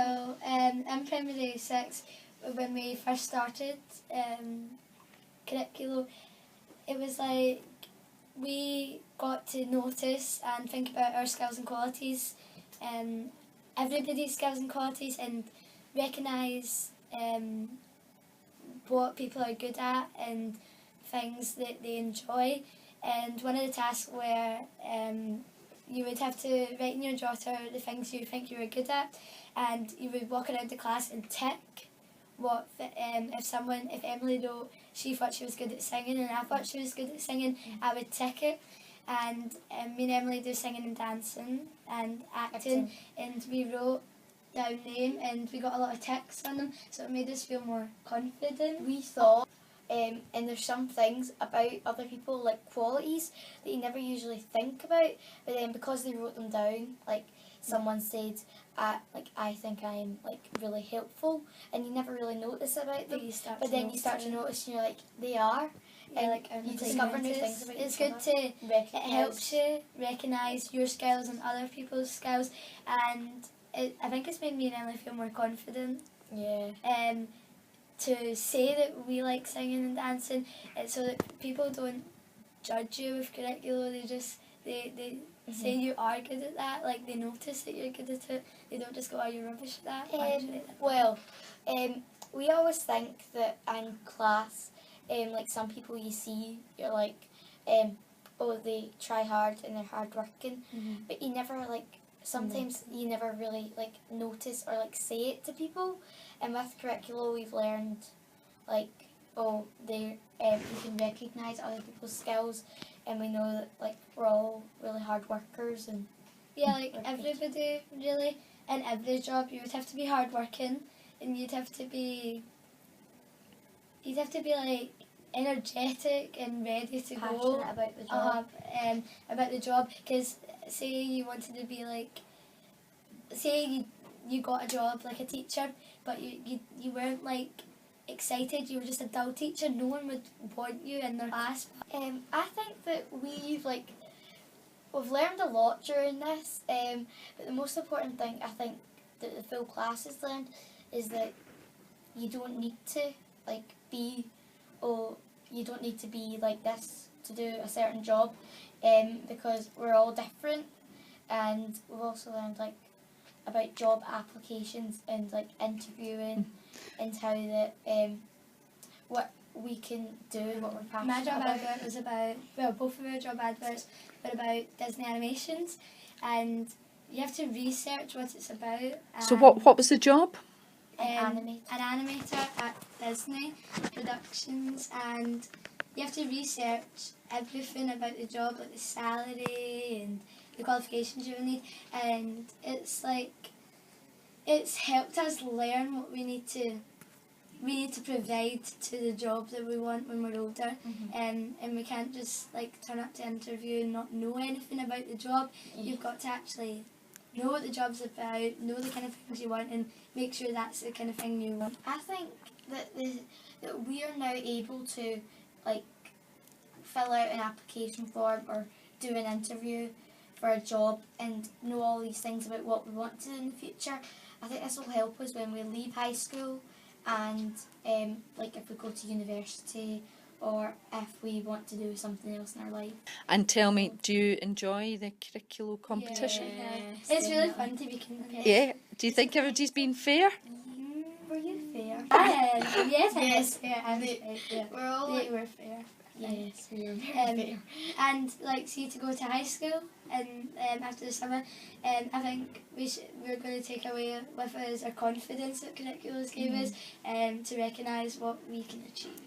So in primary 6, when we first started Curriculo, it was like we got to notice and think about our skills and qualities, everybody's skills and qualities, and recognise what people are good at and things that they enjoy. And one of the tasks where you would have to write in your jotter the things you think you were good at, and you would walk around the class and tick what if Emily wrote she thought she was good at singing and I thought she was good at singing, I would tick it. And me and Emily do singing and dancing and acting, and we wrote down name and we got a lot of ticks on them, so it made us feel more confident. We thought, and there's some things about other people, like qualities, that you never usually think about, but then because they wrote them down, like someone said, I think I'm like really helpful, and you never really notice about them, but then you start to notice and you're like, they are. Yeah, like you discover new things about it's each good other. it helps you recognise your skills and other people's skills, and I think it's made me and Emily feel more confident. Yeah. To say that we like singing and dancing, so that people don't judge you with Curriculo. They say you are good at that. Like they notice that you're good at it. They don't just go, "Oh, you're rubbish at that." We always think that in class, like some people you see, you're like, oh, they try hard and they're hard working, but you never like. Sometimes you never really like notice or like say it to people, and with Curriculo we've learned like, oh, they you can recognise other people's skills, and we know that like we're all really hard workers. And yeah, like everybody really in every job you would have to be hard working, and you'd have to be like energetic and ready to go about the job. About the job, because say you wanted to be like, say you got a job like a teacher, but you weren't like excited, you were just a dull teacher, no one would want you in their class. I think that we've learned a lot during this, but the most important thing I think that the full class has learned is that you don't need to like be, you don't need to be like this to do a certain job, because we're all different. And we've also learned like about job applications and like interviewing and how that what we can do, what we're passionate My job about. advert was about, well, both of our job adverts were about Disney animations, and you have to research what it's about. So what was the job? An animator at Disney Productions, and you have to research everything about the job, like the salary and the qualifications you will need, and it's helped us learn what we need to provide to the job that we want when we're older, and we can't just like turn up to interview and not know anything about the job. You've got to actually know what the job's about, know the kind of things you want, and make sure that's the kind of thing you want. I think that that we are now able to like fill out an application form or do an interview for a job and know all these things about what we want to do in the future. I think this will help us when we leave high school, and like if we go to university, or if we want to do something else in our life. And tell me, do you enjoy the Curriculo competition? Yeah. It's really fun to be competitive. Yeah. Do you think everybody's been fair? Were you fair? Yes, I was fair. We're all They were fair. Yes, we were very fair. And like, see, to go to high school and after the summer, I think we're going to take away with us our confidence that Curriculo's gave us, to recognise what we can achieve.